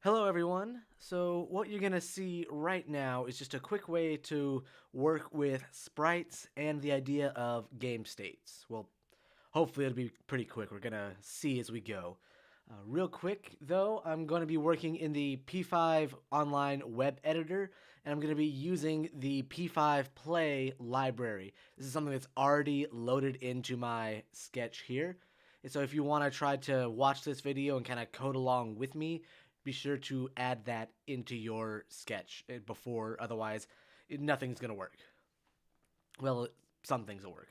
Hello everyone. So what you're going to see right now is just a quick way to work with sprites and the idea of game states. Well, hopefully it'll be pretty quick. We're going to see as we go. Real quick though, I'm going to be working in the P5 online web editor and I'm going to be using the P5 play library. This is something that's already loaded into my sketch here. And so if you want to try to watch this video and kind of code along with me, be sure to add that into your sketch before, otherwise, nothing's going to work. Well, some things will work.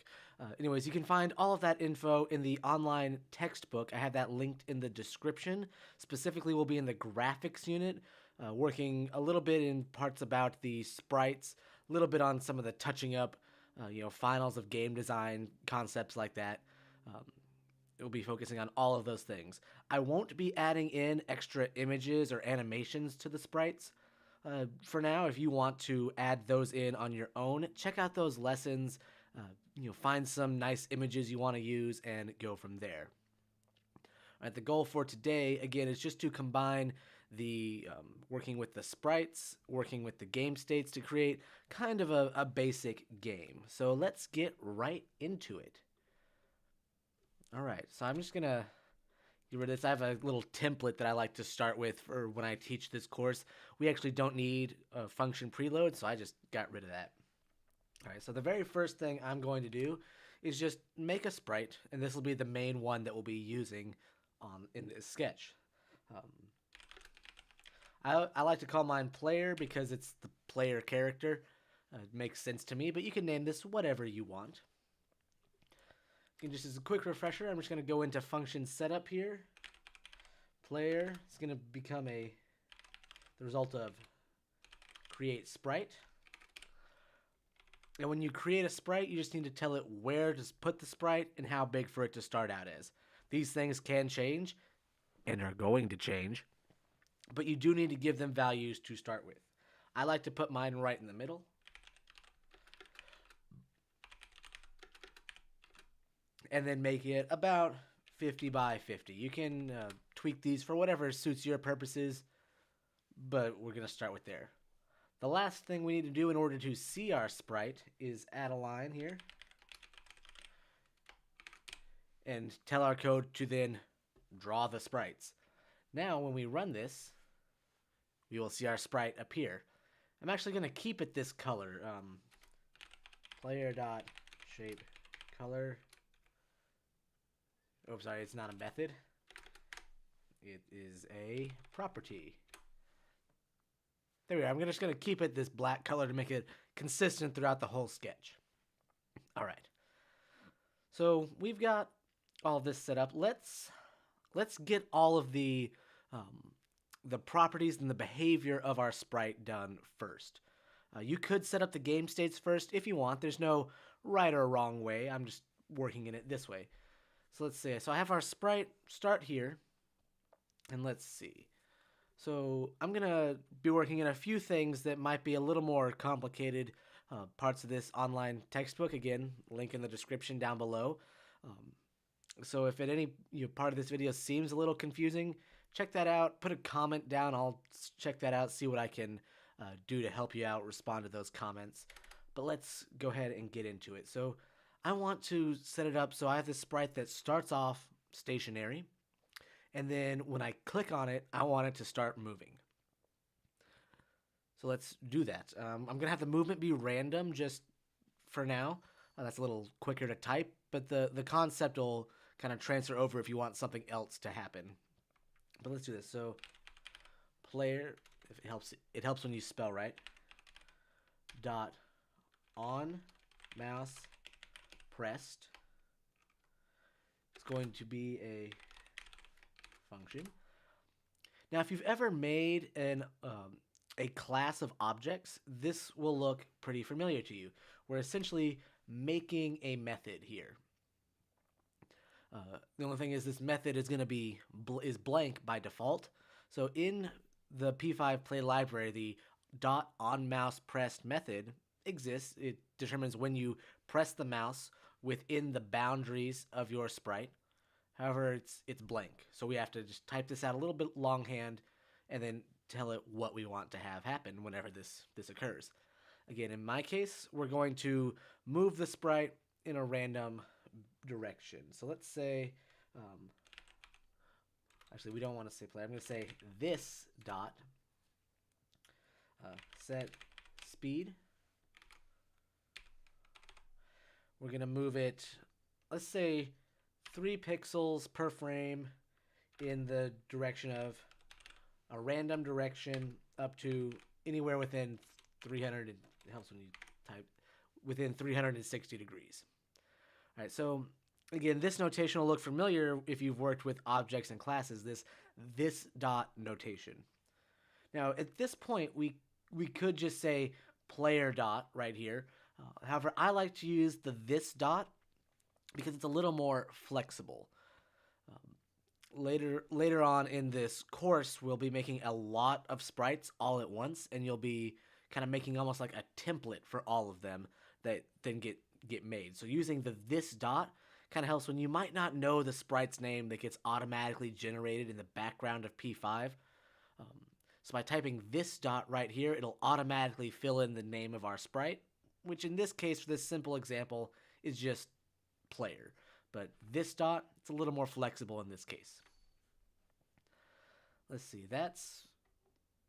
Anyways, you can find all of that info in the online textbook. I have that linked in the description. Specifically, we'll be in the graphics unit, working a little bit in parts about the sprites, a little bit on some of the touching up, finals of game design, concepts like that. We'll be focusing on all of those things. I won't be adding in extra images or animations to the sprites. For now, if you want to add those in on your own, check out those lessons. Find some nice images you want to use and go from there. All right, the goal for today, again, is just to combine the working with the sprites, working with the game states to create kind of a basic game. So let's get right into it. All right, so I'm just gonna get rid of this. I have a little template that I like to start with for when I teach this course. We actually don't need a function preload, so I just got rid of that. All right, so the very first thing I'm going to do is just make a sprite, and this will be the main one that we'll be using in this sketch. I like to call mine player because it's the player character. It makes sense to me, but you can name this whatever you want. And just as a quick refresher, I'm just going to go into function setup here. Player is going to become the result of create sprite. And when you create a sprite, you just need to tell it where to put the sprite and how big for it to start out as. These things can change and are going to change, but you do need to give them values to start with. I like to put mine right in the middle. And then make it about 50 by 50. You can tweak these for whatever suits your purposes, but we're going to start with there. The last thing we need to do in order to see our sprite is add a line here and tell our code to then draw the sprites. Now, when we run this, we will see our sprite appear. I'm actually going to keep it this color. Player.shape color. Oh, sorry, it's not a method. It is a property. There we are. I'm just going to keep it this black color to make it consistent throughout the whole sketch. All right. So we've got all this set up. Let's get all of the properties and the behavior of our sprite done first. You could set up the game states first if you want. There's no right or wrong way. I'm just working in it this way. So let's see. So I have our sprite start here. And let's see. So I'm going to be working in a few things that might be a little more complicated parts of this online textbook. Again, link in the description down below. So if at any part of this video seems a little confusing, check that out. Put a comment down. I'll check that out, see what I can do to help you out, respond to those comments. But let's go ahead and get into it. So I want to set it up so I have this sprite that starts off stationary, and then when I click on it, I want it to start moving. So let's do that. I'm going to have the movement be random just for now. That's a little quicker to type, but the concept will kind of transfer over if you want something else to happen. But let's do this. So player, if it helps when you spell right, dot on mouse pressed. It's going to be a function. Now, if you've ever made a class of objects, this will look pretty familiar to you. We're essentially making a method here. The only thing is this method is going to be blank by default. So in the P5 play library, the dot on mouse pressed method exists. It determines when you press the mouse within the boundaries of your sprite. However, it's blank. So we have to just type this out a little bit longhand and then tell it what we want to have happen whenever this occurs. Again, in my case, we're going to move the sprite in a random direction. So let's say, actually, we don't want to say play. I'm going to say this dot set speed. We're going to move it, let's say, 3 pixels per frame in the direction of a random direction up to anywhere within 300. It helps when you type within 360 degrees. All right, so again, this notation will look familiar if you've worked with objects and classes, this dot notation. Now, at this point, we could just say player dot right here. However, I like to use the this dot because it's a little more flexible. Later on in this course, we'll be making a lot of sprites all at once, and you'll be kind of making almost like a template for all of them that then get made. So using the this dot kind of helps when you might not know the sprite's name that gets automatically generated in the background of P5. So by typing this dot right here, it'll automatically fill in the name of our sprite, which in this case, for this simple example, is just player. But this dot, it's a little more flexible in this case. Let's see, that's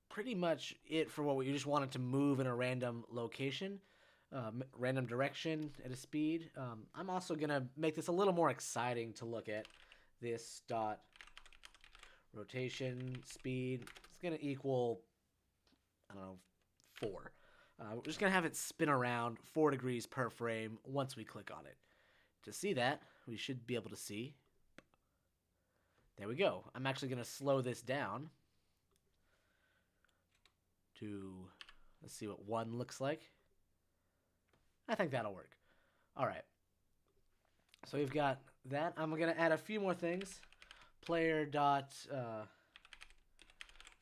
pretty much it for what we just wanted to move in a random location, random direction at a speed. I'm also going to make this a little more exciting to look at. This dot rotation speed, it's going to equal, I don't know, 4. We're just going to have it spin around 4 degrees per frame once we click on it. To see that, we should be able to see. There we go. I'm actually going to slow this down to, let's see what 1 looks like. I think that'll work. All right. So we've got that. I'm going to add a few more things. Player dot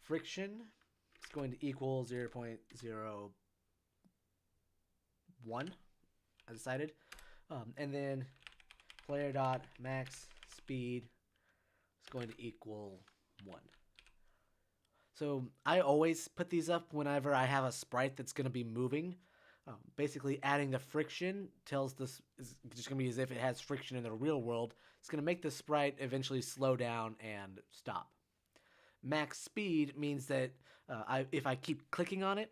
friction is going to equal 0.01, I decided. And then player dot max speed is going to equal 1. So I always put these up whenever I have a sprite that's going to be moving. Basically, adding the friction tells this is just going to be as if it has friction in the real world. It's going to make the sprite eventually slow down and stop. Max speed means that if I keep clicking on it,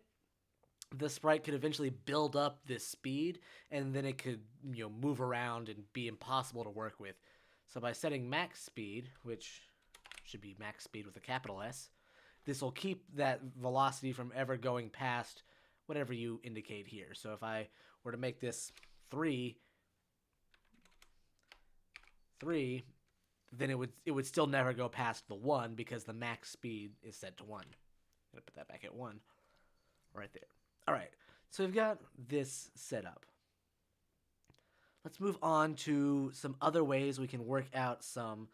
the sprite could eventually build up this speed, and then it could move around and be impossible to work with. So by setting max speed, which should be max speed with a capital S, this will keep that velocity from ever going past whatever you indicate here. So if I were to make this 3, then it would still never go past the 1 because the max speed is set to 1. I'm going to put that back at 1 right there. All right, so we've got this set up. Let's move on to some other ways we can work out some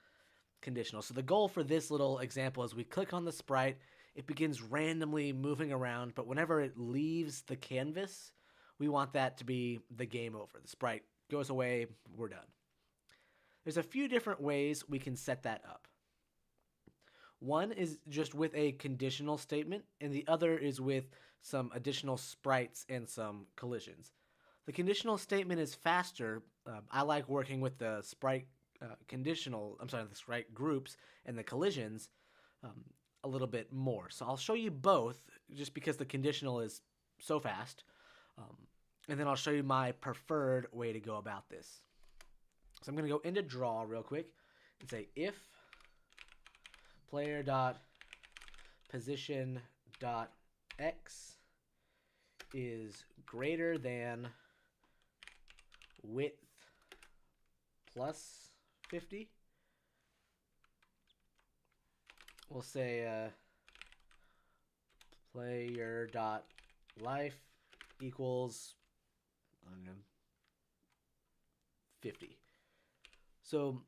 conditional. So the goal for this little example is we click on the sprite, it begins randomly moving around, but whenever it leaves the canvas, we want that to be the game over. The sprite goes away, we're done. There's a few different ways we can set that up. One is just with a conditional statement, and the other is with some additional sprites and some collisions. The conditional statement is faster. I like working with the sprite the sprite groups and the collisions a little bit more. So I'll show you both just because the conditional is so fast. And then I'll show you my preferred way to go about this. So I'm going to go into draw real quick and say if player dot position dot x is greater than width plus 50, we'll say player dot life equals 50. So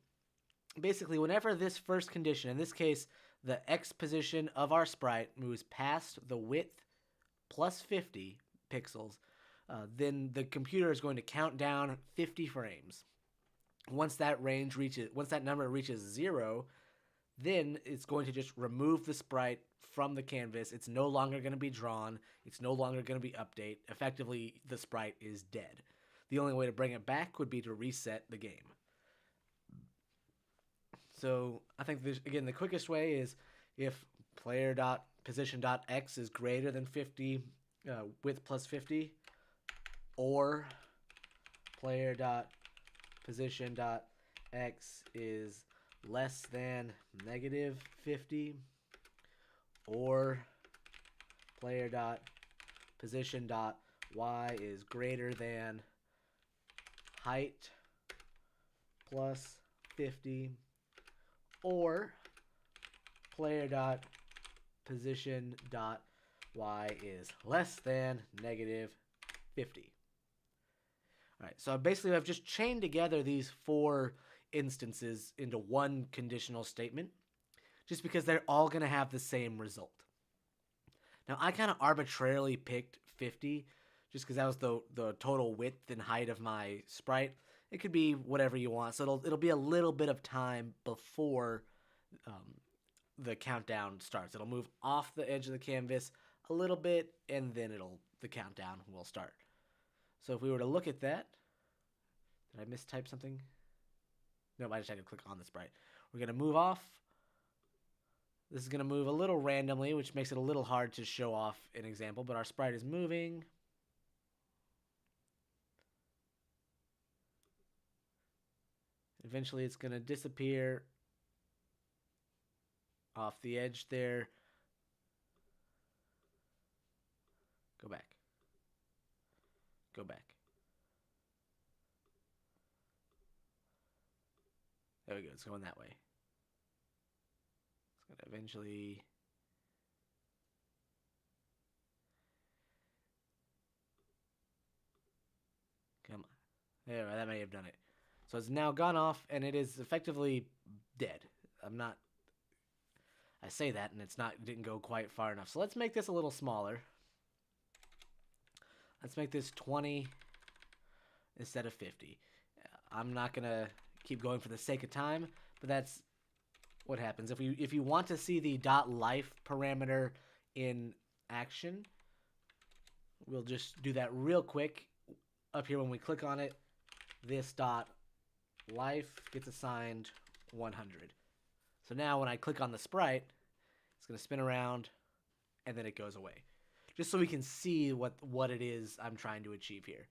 basically, whenever this first condition, in this case, the x position of our sprite moves past the width plus 50 pixels, then the computer is going to count down 50 frames. Once that number reaches 0, Then it's going to just remove the sprite from the canvas. It's no longer going to be drawn. It's no longer going to be update. Effectively, the sprite is dead. The only way to bring it back would be to reset the game. So I think again the quickest way is if player.position.x is greater than 50, width plus 50, or player.position.x is less than negative 50, or player.position.y is greater than height plus 50, or player.position.y is less than negative 50. All right, so basically I've just chained together these 4 instances into one conditional statement just because they're all going to have the same result. Now, I kind of arbitrarily picked 50 just because that was the total width and height of my sprite. It could be whatever you want, so it'll be a little bit of time before the countdown starts. It'll move off the edge of the canvas a little bit, and then the countdown will start. So if we were to look at that, did I mistype something? No, I just had to click on the sprite. We're going to move off. This is going to move a little randomly, which makes it a little hard to show off an example, but our sprite is moving. Eventually it's going to disappear off the edge there. Go back. Go back. There we go. It's going that way. It's going to eventually... Come on. There, that may have done it. So it's now gone off, and it is effectively dead. I say that, and it didn't go quite far enough. So let's make this a little smaller. Let's make this 20 instead of 50. I'm not going to keep going for the sake of time, but that's what happens. If you want to see the .life parameter in action, we'll just do that real quick. Up here when we click on it, this .life gets assigned 100. So now when I click on the sprite, it's going to spin around, and then it goes away. Just so we can see what it is I'm trying to achieve here.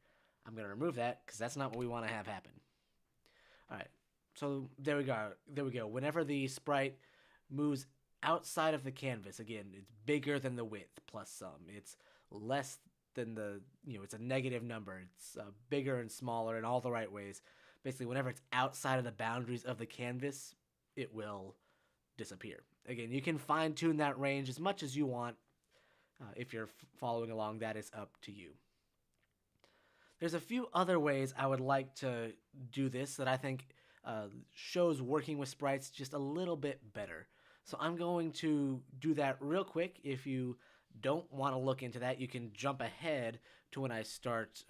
I'm going to remove that because that's not what we want to have happen. All right, so there we go. There we go. Whenever the sprite moves outside of the canvas, again, it's bigger than the width plus some. It's less than it's a negative number. It's bigger and smaller in all the right ways. Basically, whenever it's outside of the boundaries of the canvas, it will disappear. Again, you can fine-tune that range as much as you want. If you're following along, that is up to you. There's a few other ways I would like to do this that I think shows working with sprites just a little bit better. So I'm going to do that real quick. If you don't want to look into that, you can jump ahead to when I start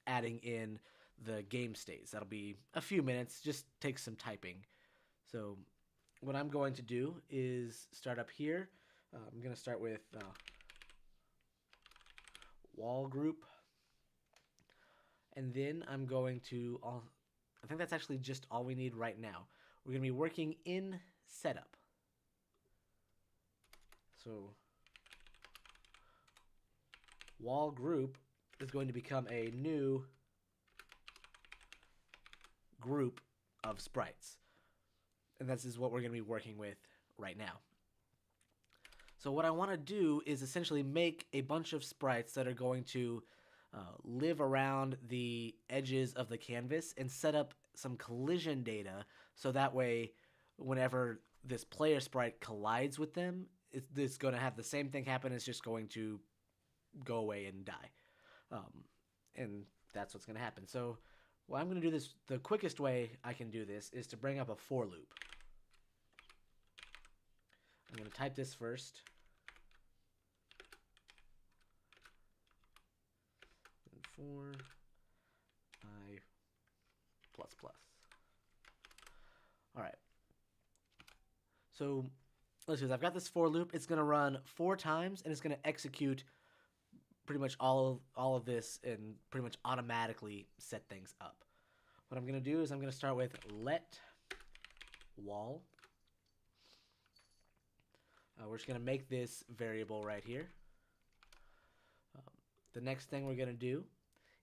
adding in the game states. That'll be a few minutes, just take some typing. So what I'm going to do is start up here. I'm going to start with wall group. And then I'm going to, I think that's actually just all we need right now. We're going to be working in setup. So wall group is going to become a new group of sprites. And this is what we're going to be working with right now. So what I want to do is essentially make a bunch of sprites that are going to live around the edges of the canvas and set up some collision data so that way whenever this player sprite collides with them, it's going to have the same thing happen. It's just going to go away and die. And that's what's going to happen. So what I'm going to do this, the quickest way I can do this is to bring up a for loop. I'm going to type this first. For I plus plus. All right. So let's see. I've got this for loop. It's going to run 4 times, and it's going to execute pretty much all of this and pretty much automatically set things up. What I'm going to do is I'm going to start with let wall. We're just going to make this variable right here. The next thing we're going to do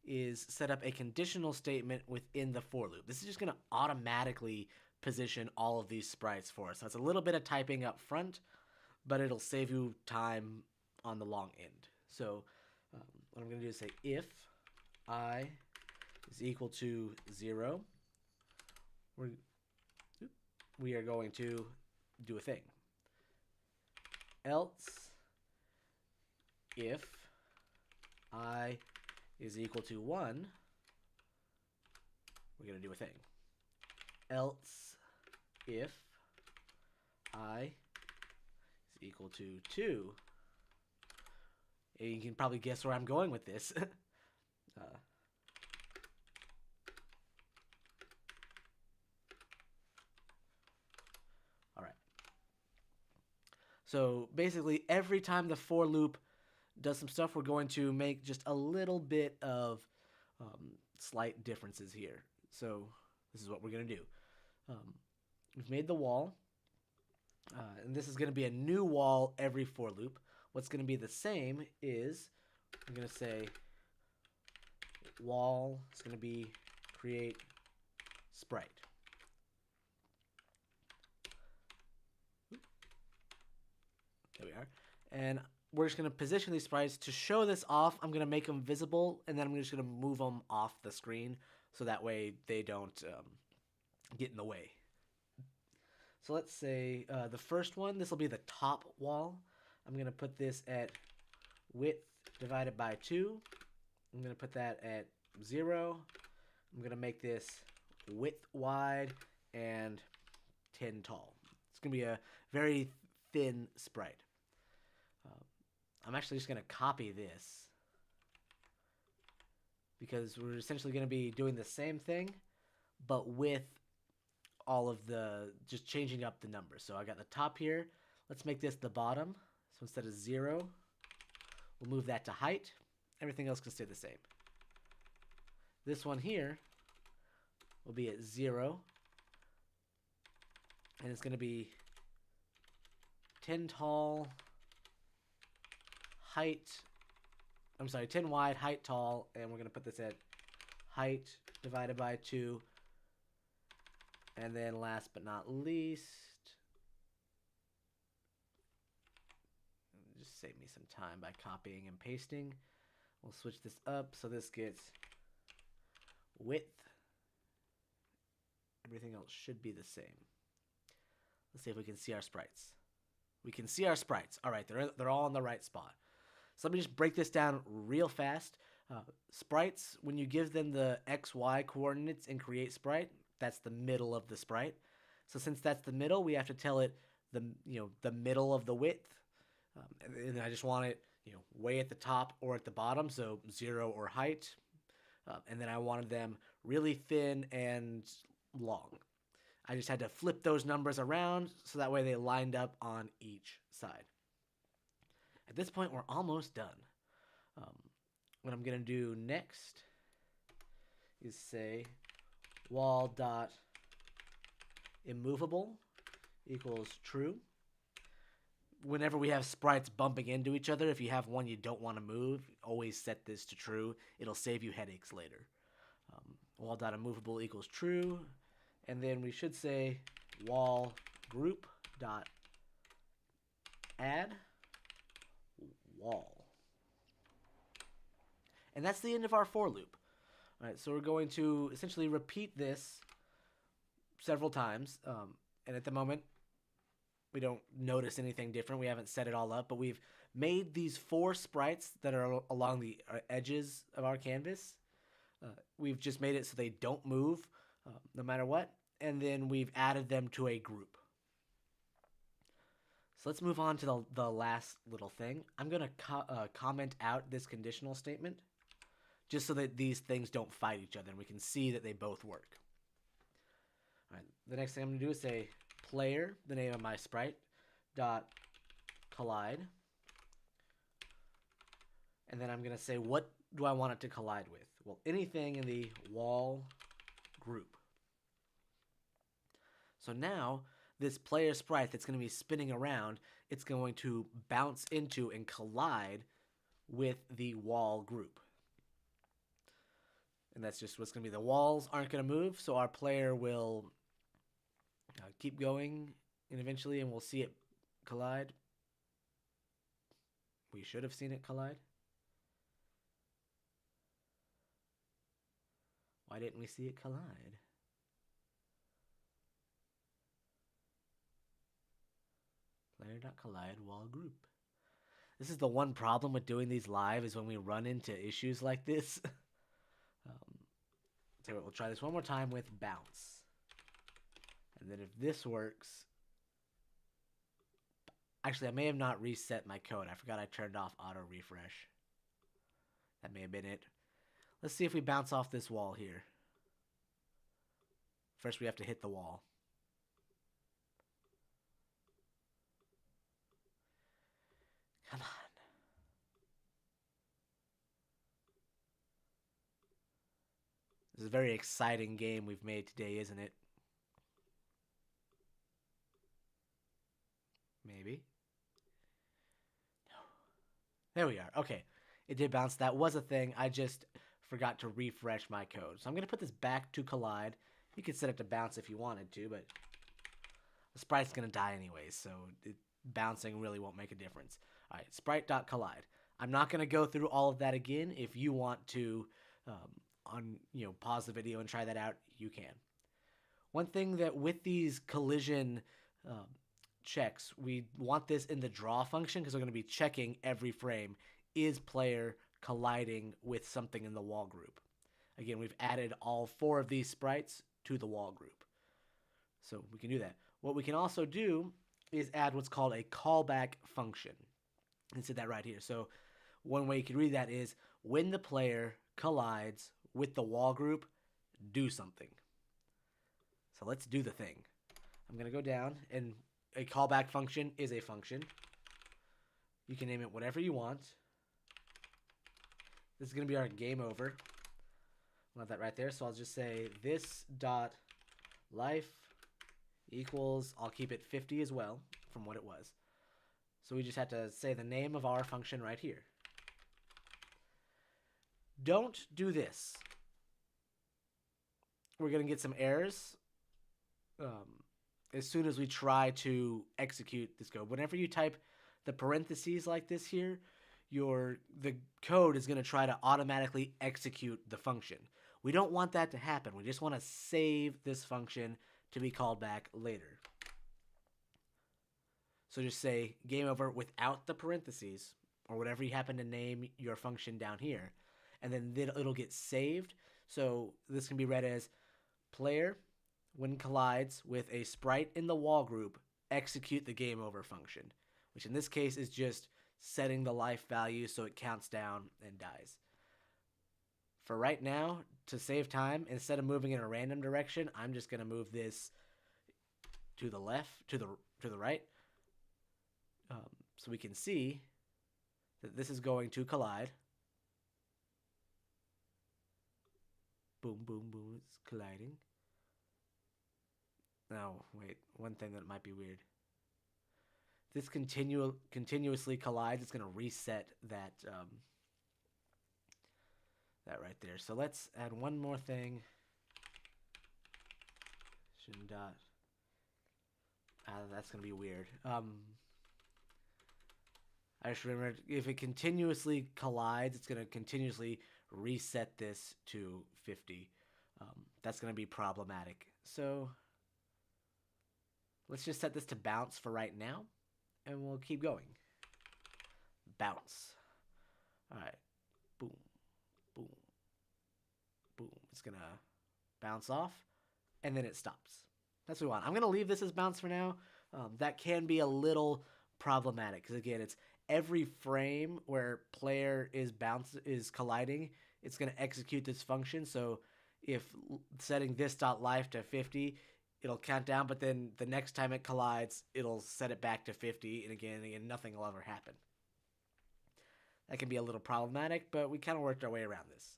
is set up a conditional statement within the for loop. This is just going to automatically position all of these sprites for us. So it's a little bit of typing up front, but it'll save you time on the long end. So what I'm going to do is say if I is equal to 0, we are going to do a thing. Else, if I is equal to 1, we're going to do a thing. Else, if I is equal to 2, you can probably guess where I'm going with this. All right. So basically, every time the for loop does some stuff, we're going to make just a little bit of slight differences here. So this is what we're going to do. We've made the wall, and this is going to be a new wall every for loop. What's going to be the same is I'm going to say wall is going to be create sprite. There we are. And we're just going to position these sprites. To show this off, I'm going to make them visible, and then I'm just going to move them off the screen so that way they don't get in the way. So let's say the first one, this will be the top wall. I'm going to put this at width divided by 2. I'm going to put that at 0. I'm going to make this width wide and 10 tall. It's going to be a very thin sprite. I'm actually just going to copy this because we're essentially going to be doing the same thing, but with all of just changing up the numbers. So I got the top here. Let's make this the bottom. So instead of 0, we'll move that to height. Everything else can stay the same. This one here will be at 0, and it's going to be 10 tall, height, 10 wide, height tall, and we're going to put this at height divided by 2. And then last but not least, just save me some time by copying and pasting. We'll switch this up so this gets width. Everything else should be the same. Let's see if we can see our sprites. We can see our sprites. All right, they're all in the right spot. So let me just break this down real fast. Sprites, when you give them the X, Y coordinates and create sprite, that's the middle of the sprite. So since that's the middle, we have to tell it the middle of the width. And I just want it way at the top or at the bottom, so 0 or height. And then I wanted them really thin and long. I just had to flip those numbers around so that way they lined up on each side. At this point, we're almost done. What I'm going to do next is say wall dot immovable equals true. Whenever we have sprites bumping into each other, if you have one you don't want to move, always set this to true. It'll save you headaches later. Wall dot immovable equals true. And then we should say wall group dot add wall. And that's the end of our for loop. All right, so we're going to essentially repeat this several times. And at the moment, we don't notice anything different. We haven't set it all up, but we've made these 4 sprites that are along the edges of our canvas. We've just made it so they don't move no matter what. And then we've added them to a group. So let's move on to the last little thing. I'm going to comment out this conditional statement just so that these things don't fight each other and we can see that they both work. All right, the next thing I'm going to do is say player, the name of my sprite, dot collide. And then I'm going to say, what do I want it to collide with? Well, anything in the wall group. So now, this player sprite that's going to be spinning around, it's going to bounce into and collide with the wall group. And that's just what's going to be. The walls aren't going to move, so our player will keep going, and eventually, and we'll see it collide. We should have seen it collide. Why didn't we see it collide? Player.collide wall group. This is the one problem with doing these live, is when we run into issues like this. So we'll try this one more time with bounce. And then if this works... Actually, I may have not reset my code. I forgot I turned off auto refresh. That may have been it. Let's see if we bounce off this wall here. First, we have to hit the wall. Come on. This is a very exciting game we've made today, isn't it? Maybe. No. There we are. Okay. It did bounce. That was a thing. I just forgot to refresh my code. So I'm going to put this back to collide. You could set it to bounce if you wanted to, but the sprite's going to die anyways, so bouncing really won't make a difference. All right, sprite.collide. I'm not going to go through all of that again. If you want to pause the video and try that out, you can. One thing that with these collision checks, we want this in the draw function because we're going to be checking every frame. Is player colliding with something in the wall group? Again, we've added all 4 of these sprites to the wall group. So we can do that. What we can also do is add what's called a callback function. And said that right here. So one way you can read that is, when the player collides with the wall group, do something. So let's do the thing. I'm going to go down, and a callback function is a function. You can name it whatever you want. This is going to be our game over. I'll have that right there. So I'll just say this dot life equals, I'll keep it 50 as well from what it was. So we just have to say the name of our function right here. Don't do this. We're going to get some errors as soon as we try to execute this code. Whenever you type the parentheses like this here, the code is going to try to automatically execute the function. We don't want that to happen. We just want to save this function to be called back later. So just say game over without the parentheses, or whatever you happen to name your function down here, and then it'll get saved. So this can be read as player, when collides with a sprite in the wall group, execute the game over function, which in this case is just setting the life value so it counts down and dies. For right now, to save time, instead of moving in a random direction, I'm just going to move this to the left, to the right, so we can see that this is going to collide. Boom, boom, boom, it's colliding. Now, wait, one thing that might be weird. This continuously collides. It's going to reset that that right there. So let's add one more thing. Dot. That's going to be weird. I just remembered, if it continuously collides, it's going to continuously reset this to 50. That's going to be problematic. So let's just set this to bounce for right now, and we'll keep going. Bounce. All right. Boom, boom, boom. It's going to bounce off, and then it stops. That's what we want. I'm going to leave this as bounce for now. That can be a little problematic because, again, it's every frame where player is colliding, it's going to execute this function. So if setting this dot life to 50, it'll count down, but then the next time it collides, it'll set it back to 50, and again, nothing will ever happen. That can be a little problematic, but we kind of worked our way around this.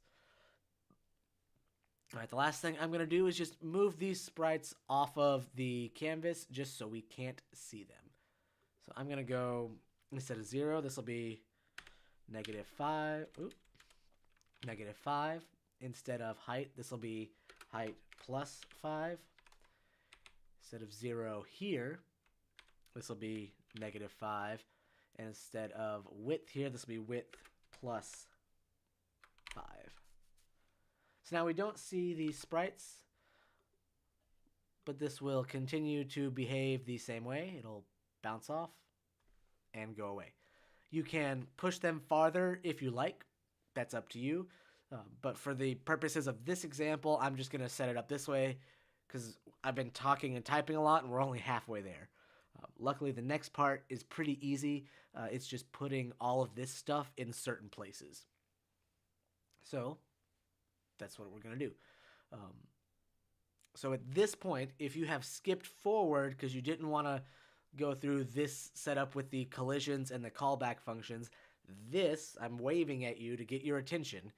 All right, the last thing I'm going to do is just move these sprites off of the canvas just so we can't see them. So I'm going to go, instead of 0, this will be -5. -5. Instead of height, this will be height +5. Instead of 0 here, this will be -5. And instead of width here, this will be width +5. So now we don't see these sprites, but this will continue to behave the same way. It'll bounce off and go away. You can push them farther if you like. That's up to you. But for the purposes of this example, I'm just going to set it up this way because I've been talking and typing a lot and we're only halfway there. Luckily, the next part is pretty easy. It's just putting all of this stuff in certain places. So that's what we're going to do. So at this point, if you have skipped forward because you didn't want to go through this setup with the collisions and the callback functions, this, I'm waving at you to get your attention,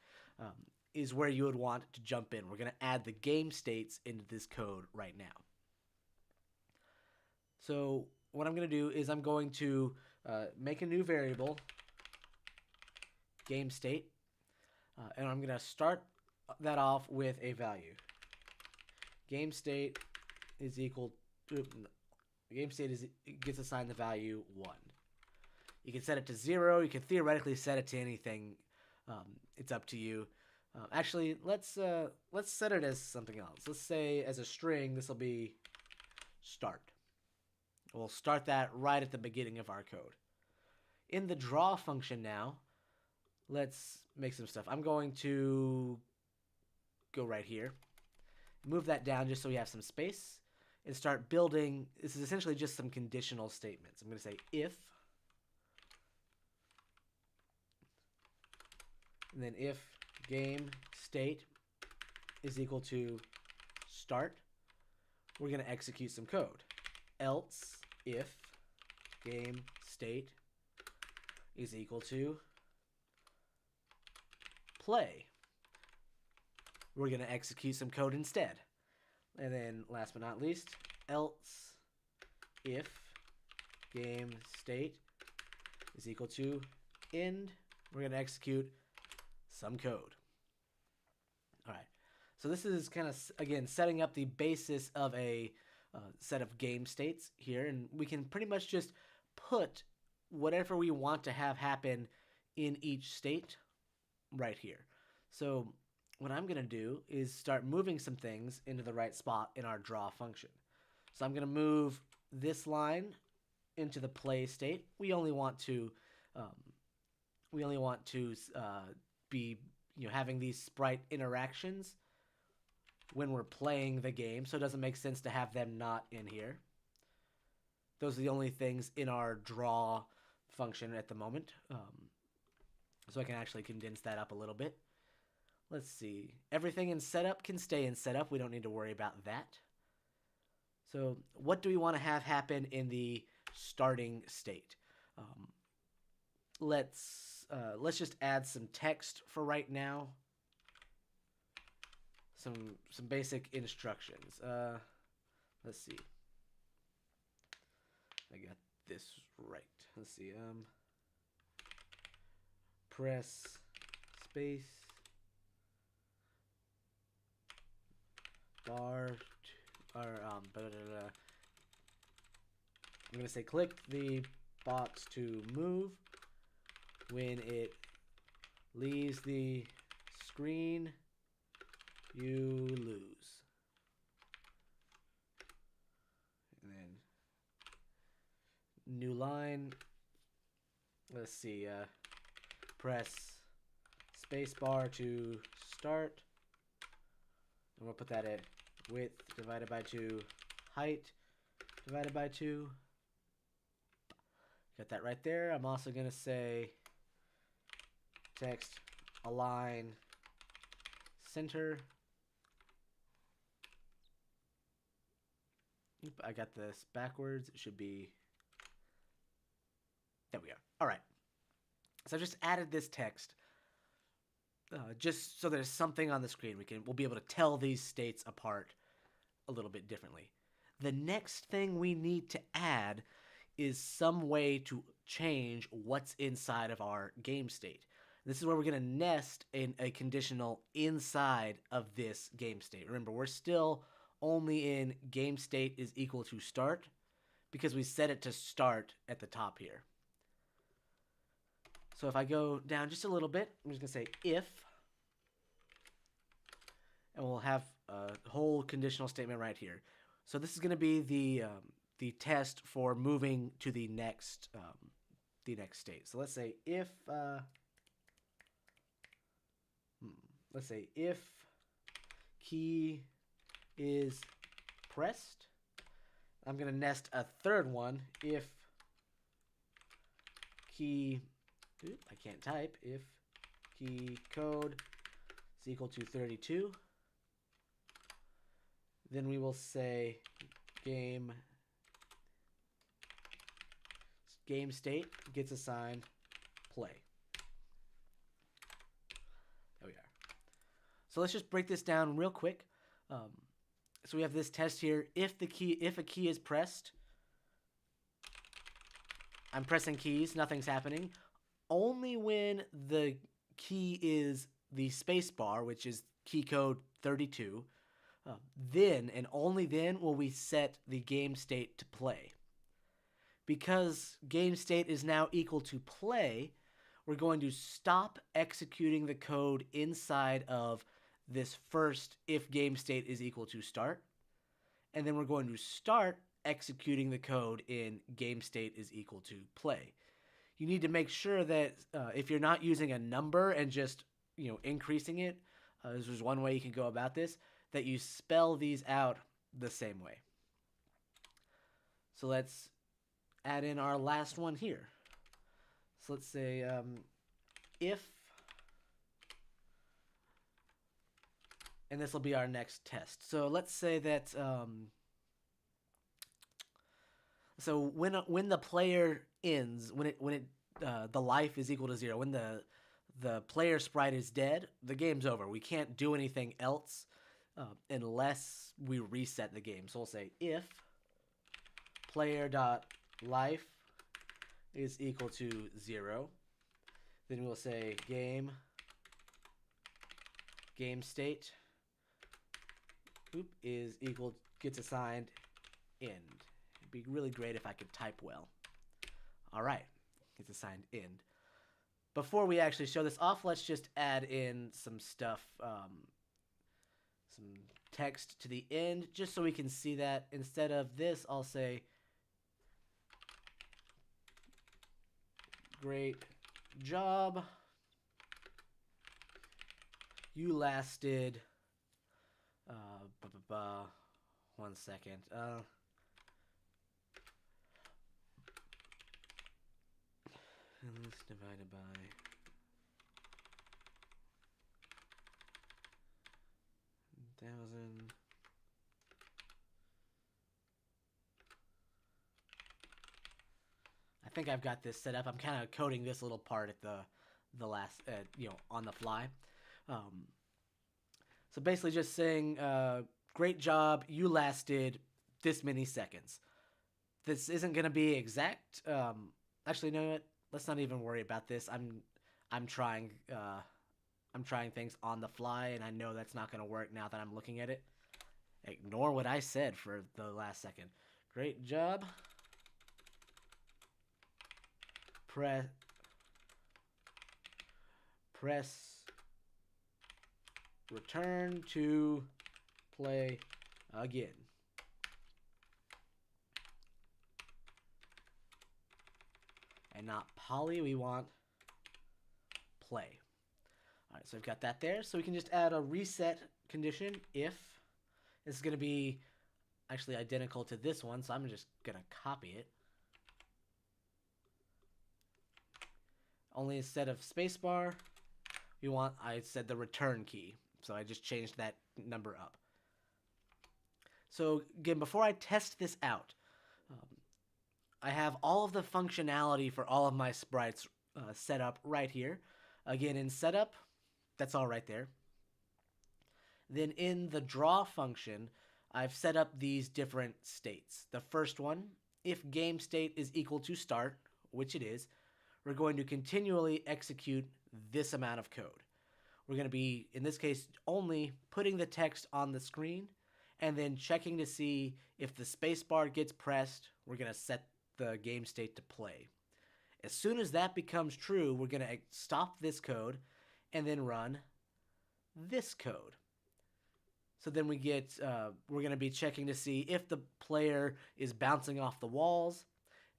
is where you would want to jump in. We're going to add the game states into this code right now. So what I'm going to do is I'm going to make a new variable, game state, and I'm going to start that off with a value. Game state is equal to, game state gets assigned the value 1. You can set it to 0. You can theoretically set it to anything. It's up to you. Actually, let's set it as something else. Let's say as a string, this will be start. We'll start that right at the beginning of our code. In the draw function now, let's make some stuff. I'm going to go right here, move that down just so we have some space, and start building. This is essentially just some conditional statements. I'm going to say if, and then if game state is equal to start, we're going to execute some code. Else if game state is equal to play, we're going to execute some code instead. And then last but not least, else if game state is equal to end, we're going to execute some code. All right. So this is kind of, again, setting up the basis of a set of game states here, and we can pretty much just put whatever we want to have happen in each state right here. So what I'm going to do is start moving some things into the right spot in our draw function. So I'm going to move this line into the play state. We only want to be having these sprite interactions when we're playing the game, so it doesn't make sense to have them not in here. Those are the only things in our draw function at the moment. So I can actually condense that up a little bit. Let's see. Everything in setup can stay in setup. We don't need to worry about that. So what do we want to have happen in the starting state? Let's just add some text for right now. Some basic instructions. Let's see. I got this right. Let's see. Press space bar I'm gonna say click the box to move. When it leaves the screen, you lose. And then new line. Let's see. Press spacebar to start. And we'll put that at width divided by 2, height divided by 2. Got that right there. I'm also going to say text align center. Oop, I got this backwards. It should be. There we go. All right. So I just added this text just so there's something on the screen. We'll be able to tell these states apart a little bit differently. The next thing we need to add is some way to change what's inside of our game state. This is where we're going to nest in a conditional inside of this game state. Remember, we're still only in game state is equal to start because we set it to start at the top here. So if I go down just a little bit, I'm just going to say if, and we'll have a whole conditional statement right here. So this is going to be the test for moving to the next state. So let's say if key is pressed, I'm going to nest a third one if key, I can't type, if key code is equal to 32, then we will say game state gets assigned play. There we are. So let's just break this down real quick. So we have this test here. If a key is pressed, I'm pressing keys, nothing's happening. Only when the key is the space bar, which is key code 32, then and only then will we set the game state to play. Because game state is now equal to play, we're going to stop executing the code inside of this first if game state is equal to start, and then we're going to start executing the code in game state is equal to play. You need to make sure that if you're not using a number and just increasing it, this is one way you can go about this, that you spell these out the same way. So let's add in our last one here. So let's say if, and this will be our next test. So let's say that so when the player ends, the life is equal to 0, when the player sprite is dead, the game's over. We can't do anything else unless we reset the game. So we'll say if player.life is equal to 0, then we'll say game state gets assigned end. It'd be really great if I could type well. All right, gets assigned end. Before we actually show this off, let's just add in some stuff, some text to the end, just so we can see that. Instead of this, I'll say great job. You lasted 1 second. And this divided by 1,000. I think I've got this set up. I'm kind of coding this little part at the last, on the fly. So basically just saying, great job, you lasted this many seconds. This isn't going to be exact. Actually, you know what? Let's not even worry about this. I'm trying things on the fly, and I know that's not going to work now that I'm looking at it. Ignore what I said for the last second. Great job. Press return to play again. And not poly, we want play. All right, so we've got that there. So we can just add a reset condition if. This is going to be actually identical to this one, so I'm just going to copy it. Only instead of spacebar, I said the return key. So I just changed that number up. So again, before I test this out, I have all of the functionality for all of my sprites set up right here. Again, in setup, that's all right there. Then in the draw function, I've set up these different states. The first one, if game state is equal to start, which it is, we're going to continually execute this amount of code. We're going to be, in this case, only putting the text on the screen and then checking to see if the spacebar gets pressed, we're going to set the game state to play. As soon as that becomes true, we're going to stop this code and then run this code. So then we're going to be checking to see if the player is bouncing off the walls,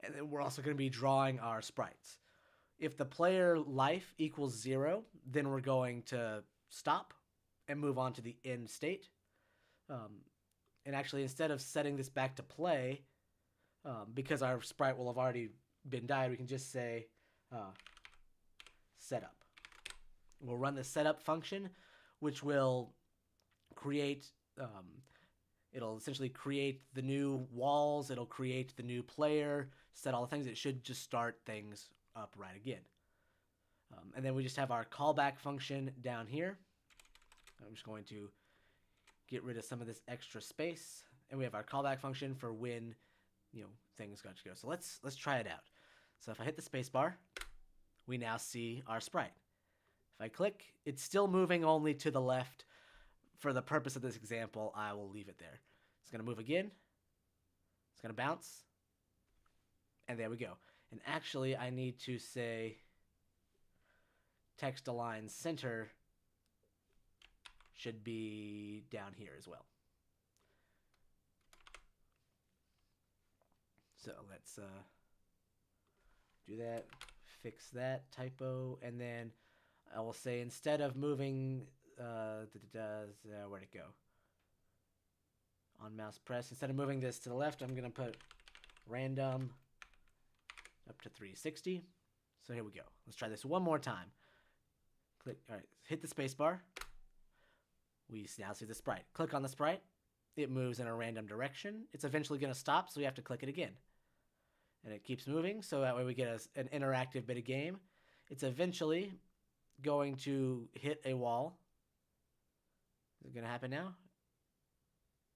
and then we're also going to be drawing our sprites. If the player life equals 0, then we're going to stop and move on to the end state. And actually, instead of setting this back to play, because our sprite will have already been died, we can just say setup. We'll run the setup function, which will create, it'll essentially create the new walls, it'll create the new player, set all the things. It should just start things up right again. And then we just have our callback function down here. I'm just going to get rid of some of this extra space, and we have our callback function for when things got to go. So let's try it out. So if I hit the space bar, we now see our sprite. If I click, it's still moving only to the left. For the purpose of this example, I will leave it there. It's going to move again. It's going to bounce. And there we go. And actually, I need to say text align center should be down here as well. So let's do that, fix that typo, and then I will say instead of moving, where'd it go? On mouse press, instead of moving this to the left, I'm going to put random up to 360. So here we go. Let's try this one more time. Click, all right, hit the space bar. We now see the sprite. Click on the sprite. It moves in a random direction. It's eventually going to stop, so we have to click it again. And it keeps moving, so that way we get an interactive bit of game. It's eventually going to hit a wall. Is it going to happen now?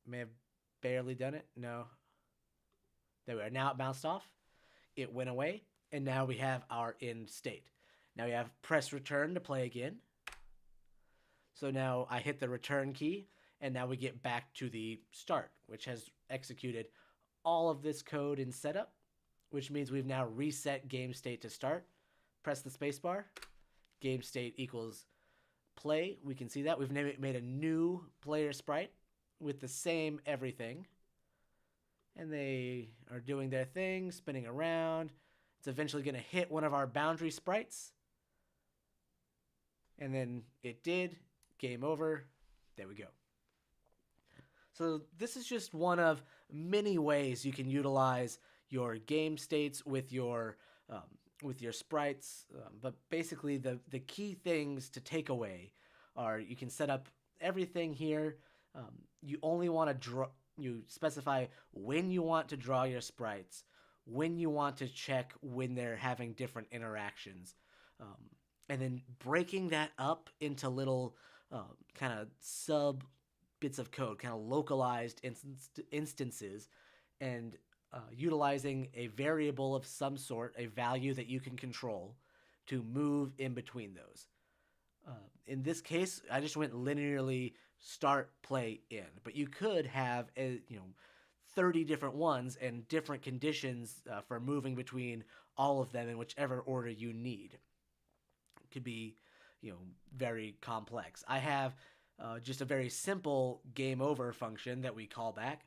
May have barely done it. No. There we are. Now it bounced off. It went away, and now we have our end state. Now we have press return to play again. So now I hit the return key, and now we get back to the start, which has executed all of this code in setup, which means we've now reset game state to start. Press the spacebar. Game state equals play. We can see that. We've made a new player sprite with the same everything. And they are doing their thing, spinning around. It's eventually going to hit one of our boundary sprites. And then it did. Game over. There we go. So this is just one of many ways you can utilize your game states with your sprites. But basically the key things to take away are you can set up everything here. You only want to draw. You specify when you want to draw your sprites, when you want to check when they're having different interactions, and then breaking that up into little kind of sub bits of code, kind of localized instances, and utilizing a variable of some sort, a value that you can control, to move in between those. In this case, I just went linearly start, play, end. But you could have 30 different ones and different conditions for moving between all of them in whichever order you need. It could be very complex. I have just a very simple game over function that we call back.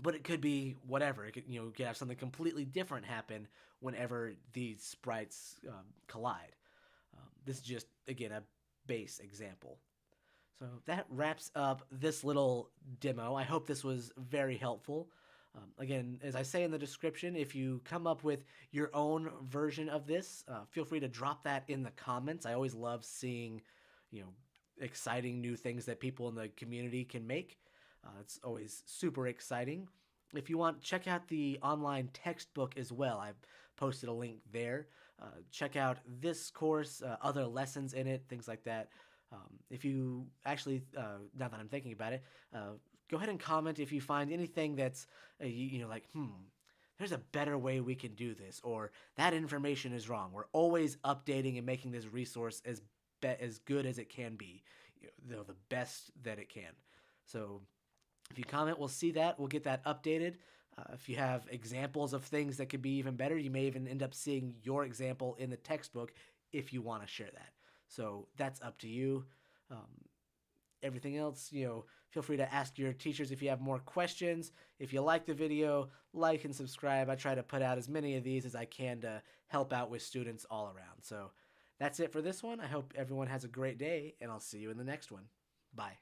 But it could be whatever. It could, you could have something completely different happen whenever these sprites collide. This is just, again, a base example. So that wraps up this little demo. I hope this was very helpful. Again, as I say in the description, if you come up with your own version of this, feel free to drop that in the comments. I always love seeing, exciting new things that people in the community can make. It's always super exciting. If you want, check out the online textbook as well. I've posted a link there. Check out this course, other lessons in it, things like that. If you actually, now that I'm thinking about it, go ahead and comment if you find anything that's, like, there's a better way we can do this, or that information is wrong. We're always updating and making this resource as good as it can be, the best that it can. So if you comment, we'll see that. We'll get that updated. If you have examples of things that could be even better, you may even end up seeing your example in the textbook if you want to share that. So that's up to you. Um, Everything else, feel free to ask your teachers if you have more questions. If you like the video, like and subscribe. I try to put out as many of these as I can to help out with students all around. So that's it for this one. I hope everyone has a great day, and I'll see you in the next one. Bye.